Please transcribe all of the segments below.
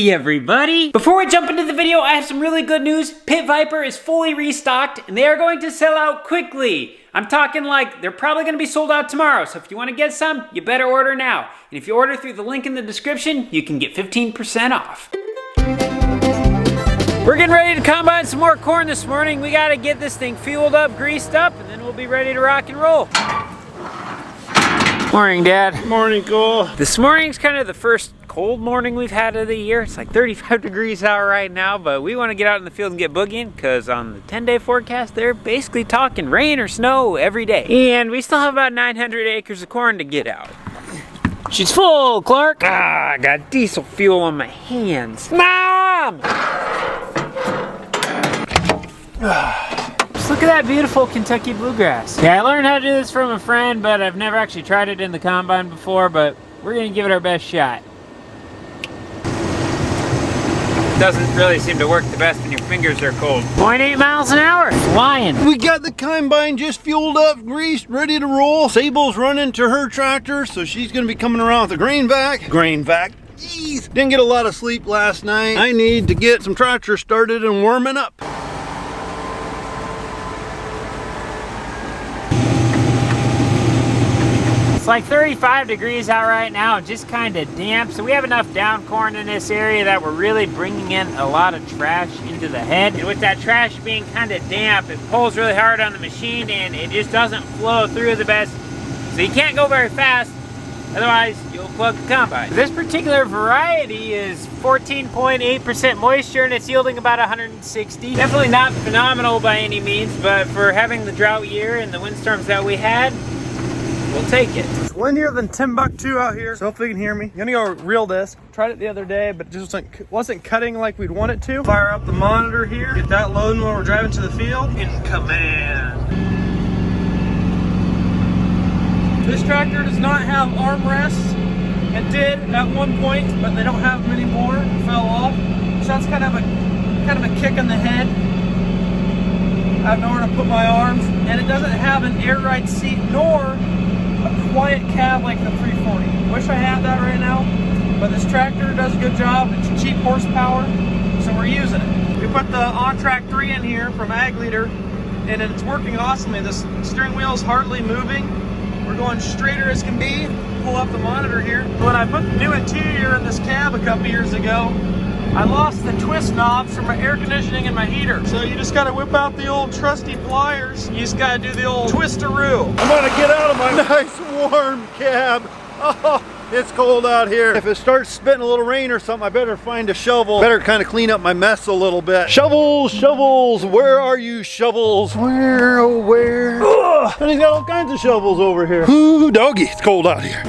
Hey everybody! Before we jump into the video, I have some really good news. Pit Viper is fully restocked and they are going to sell out quickly. I'm talking like they're probably going to be sold out tomorrow, so if you want to get some, you better order now. And if you order through the link in the description, you can get 15% off. We're getting ready to combine some more corn this morning. We got to get this thing fueled up, greased up, and then we'll be ready to rock and roll. Morning, Dad. Morning, Cole. This morning's kind of the first cold morning we've had of the year. It's like 35 degrees out right now, but we want to get out in the field and get boogieing because on the 10-day forecast, they're basically talking rain or snow every day. And we still have about 900 acres of corn to get out. She's full, Clark. I got diesel fuel on my hands. Mom! Just look at that beautiful Kentucky bluegrass. Yeah, I learned how to do this from a friend, but I've never actually tried it in the combine before, but we're gonna give it our best shot. Doesn't really seem to work the best when your fingers are cold. 0.8 miles an hour, flying. We got the combine just fueled up, greased, ready to roll. Sable's running to her tractor, so she's gonna be coming around with a grain vac. Jeez, didn't get a lot of sleep last night. I need to get some tractor started and warming up. It's like 35 degrees out right now, just kind of damp. So we have enough down corn in this area that we're really bringing in a lot of trash into the head. And with that trash being kind of damp, it pulls really hard on the machine and it just doesn't flow through the best. So you can't go very fast, otherwise you'll plug the combine. This particular variety is 14.8% moisture and it's yielding about 160. Definitely not phenomenal by any means, but for having the drought year and the windstorms that we had, we'll take it. It's windier than Timbuktu out here, so hopefully you can hear me. I'm gonna go reel disc. Tried it the other day, but it just wasn't cutting like we'd want it to. Fire up the monitor here, get that loading when we're driving to the field. In command. This tractor does not have armrests. It did at one point, but they don't have them anymore. It fell off. So that's kind of a kick in the head. I have nowhere to put my arms, and it doesn't have an air ride seat nor a quiet cab like the 340. Wish I had that right now, but this tractor does a good job. It's cheap horsepower, so we're using it. We put the on-track 3 in here from Ag Leader, and it's working awesomely. This steering wheel is hardly moving. We're going straighter as can be. Pull up the monitor here. When I put the new interior in this cab a couple years ago, I lost the twist knobs for my air conditioning and my heater. So you just gotta whip out the old trusty pliers. You just gotta do the old twisteroo. I'm gonna get out of my nice warm cab. Oh, it's cold out here. If it starts spitting a little rain or something, I better find a shovel. Better kind of clean up my mess a little bit. Shovels, shovels, where are you shovels? Where, oh where? Ugh. And he's got all kinds of shovels over here. Ooh, doggy, it's cold out here.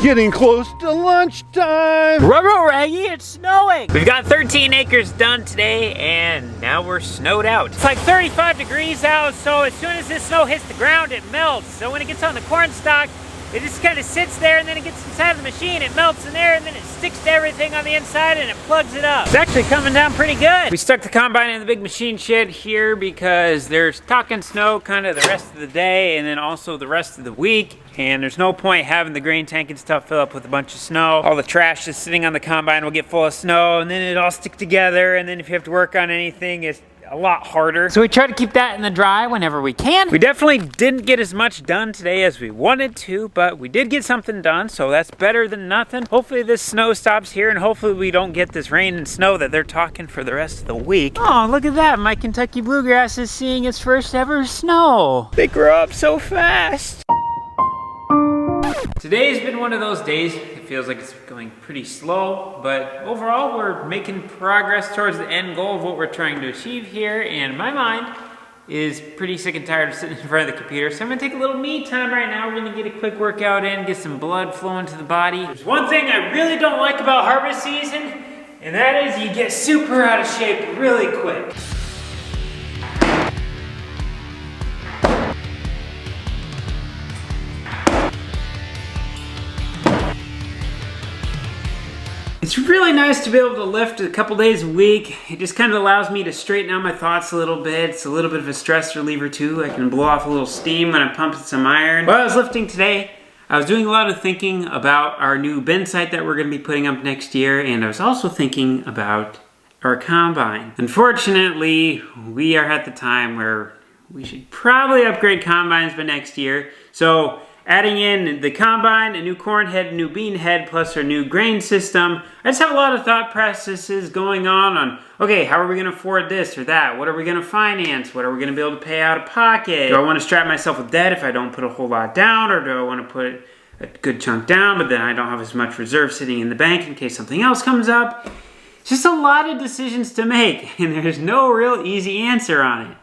Getting close to lunchtime. Rubber Raggy, it's snowing. We've got 13 acres done today and now we're snowed out. It's like 35 degrees out, so as soon as this snow hits the ground, it melts. So when it gets on the corn stalk, it just kind of sits there and then it gets inside of the machine, it melts in there and then it sticks to everything on the inside and it plugs it up. It's actually coming down pretty good. We stuck the combine in the big machine shed here because there's talking snow kind of the rest of the day and then also the rest of the week. And there's no point having the grain tank and stuff fill up with a bunch of snow. All the trash that's sitting on the combine will get full of snow and then it all stick together and then if you have to work on anything, it's a lot harder. So we try to keep that in the dry whenever we can. We definitely didn't get as much done today as we wanted to, but we did get something done, so that's better than nothing. Hopefully this snow stops here and hopefully we don't get this rain and snow that they're talking for the rest of the week. Oh, look at that. My Kentucky bluegrass is seeing its first ever snow. They grow up so fast. Today's been one of those days. It feels like it's going pretty slow, but overall we're making progress towards the end goal of what we're trying to achieve here, and my mind is pretty sick and tired of sitting in front of the computer, so I'm gonna take a little me time right now. We're gonna get a quick workout in, get some blood flowing to the body. There's one thing I really don't like about harvest season, and that is you get super out of shape really quick. It's really nice to be able to lift a couple days a week. It just kind of allows me to straighten out my thoughts a little bit. It's a little bit of a stress reliever too. I can blow off a little steam when I'm pumping some iron. While I was lifting today, I was doing a lot of thinking about our new bin site that we're going to be putting up next year, and I was also thinking about our combine. Unfortunately, we are at the time where we should probably upgrade combines by next year. So adding in the combine, a new corn head, a new bean head, plus our new grain system, I just have a lot of thought processes going on, okay, how are we gonna afford this or that? What are we gonna finance? What are we gonna be able to pay out of pocket? Do I wanna strap myself with debt if I don't put a whole lot down, or do I wanna put a good chunk down, but then I don't have as much reserve sitting in the bank in case something else comes up? It's just a lot of decisions to make, and there's no real easy answer on it.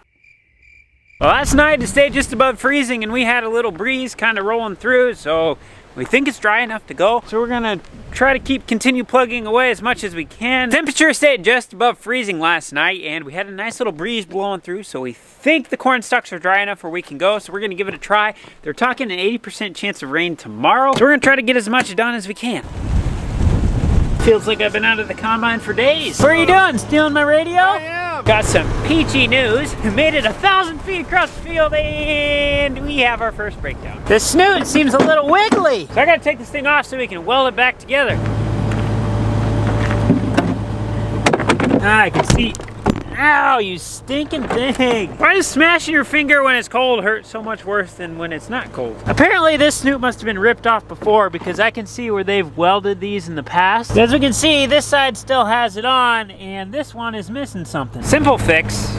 Well, last night it stayed just above freezing, and we had a little breeze kind of rolling through, so we think it's dry enough to go. So we're gonna try to continue plugging away as much as we can. Temperature stayed just above freezing last night, and we had a nice little breeze blowing through, so we think the corn stalks are dry enough where we can go, so we're gonna give it a try. They're talking an 80% chance of rain tomorrow, so we're gonna try to get as much done as we can. Feels like I've been out of the combine for days. What are you doing? Stealing my radio? I am. Got some peachy news. We made it 1,000 feet across the field, and we have our first breakdown. The snoot seems a little wiggly, so I gotta take this thing off so we can weld it back together. I can see. Ow, you stinking thing. Why does smashing your finger when it's cold hurt so much worse than when it's not cold? Apparently this snoot must have been ripped off before, because I can see where they've welded these in the past. As we can see, this side still has it on, and this one is missing something. Simple fix,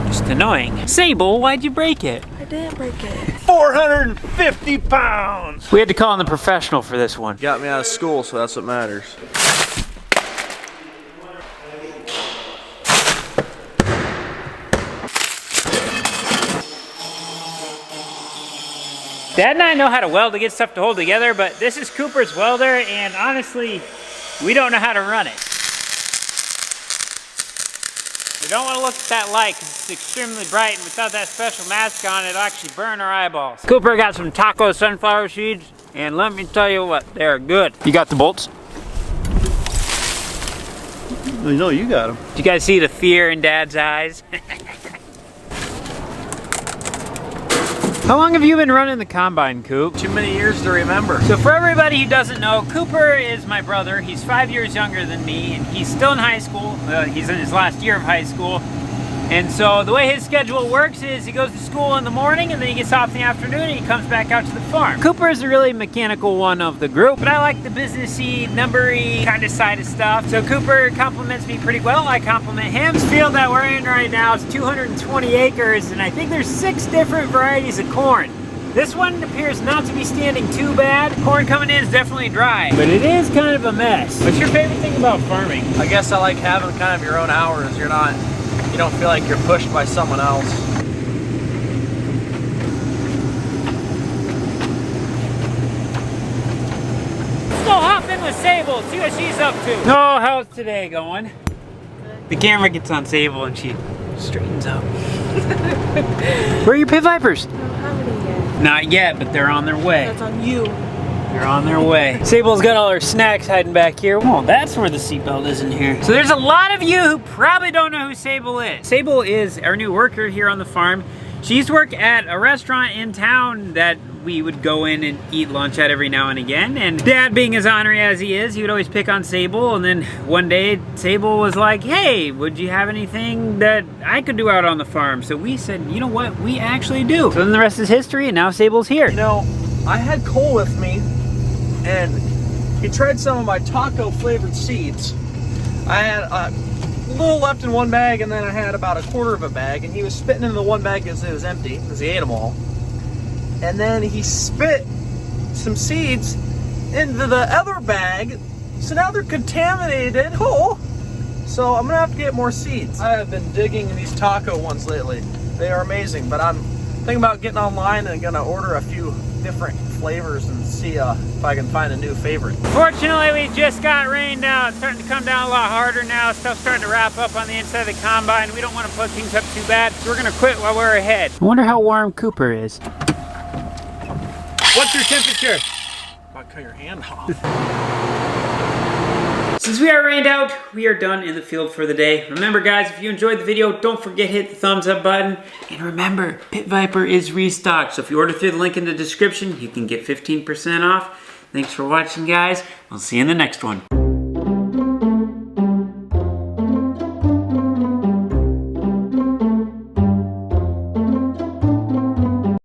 just annoying. Sable, why'd you break it? I didn't break it. 450 pounds. We had to call in the professional for this one. Got me out of school, so that's what matters. Dad and I know how to weld to get stuff to hold together, but this is Cooper's welder, and honestly, we don't know how to run it. We don't want to look at that light because it's extremely bright, and without that special mask on, it'll actually burn our eyeballs. Cooper got some taco sunflower seeds, and let me tell you what, they're good. You got the bolts? No, you got them. Did you guys see the fear in Dad's eyes? How long have you been running the combine, Coop? Too many years to remember. So for everybody who doesn't know, Cooper is my brother. He's 5 years younger than me, and he's still in high school. He's in his last year of high school. And so the way his schedule works is he goes to school in the morning, and then he gets off in the afternoon, and he comes back out to the farm. Cooper is the really mechanical one of the group, but I like the businessy, numbery kind of side of stuff. So Cooper compliments me pretty well. I compliment him. This field that we're in right now is 220 acres, and I think there's 6 different varieties of corn. This one appears not to be standing too bad. Corn coming in is definitely dry, but it is kind of a mess. What's your favorite thing about farming? I guess I like having kind of your own hours. You don't feel like you're pushed by someone else. Let's go hop in with Sable, see what she's up to. Oh, how's today going? The camera gets on Sable and she straightens up. Where are your pit vipers? I don't have any yet. Not yet, but they're on their way. That's on you. They're on their way. Sable's got all her snacks hiding back here. Oh, that's where the seatbelt is in here. So there's a lot of you who probably don't know who Sable is. Sable is our new worker here on the farm. She used to work at a restaurant in town that we would go in and eat lunch at every now and again. And Dad, being as ornery as he is, he would always pick on Sable. And then one day, Sable was like, hey, would you have anything that I could do out on the farm? So we said, you know what, we actually do. So then the rest is history, and now Sable's here. You know, I had Cole with me, and he tried some of my taco flavored seeds. I had a little left in one bag, and then I had about a quarter of a bag, and he was spitting into the one bag as it was empty, because he ate them all. And then he spit some seeds into the other bag, so now they're contaminated. Oh, so I'm gonna have to get more seeds. I have been digging these taco ones lately. They are amazing, but I'm thinking about getting online and gonna order a few different flavors and see if I can find a new favorite. Fortunately, we just got rained out. It's starting to come down a lot harder now. Stuff's starting to wrap up on the inside of the combine. We don't want to plug things up too bad, so we're gonna quit while we're ahead. I wonder how warm Cooper is. What's your temperature? Might cut your hand off. Since we are rained out, we are done in the field for the day. Remember guys, if you enjoyed the video, don't forget to hit the thumbs up button. And remember, Pit Viper is restocked. So if you order through the link in the description, you can get 15% off. Thanks for watching guys. We'll see you in the next one.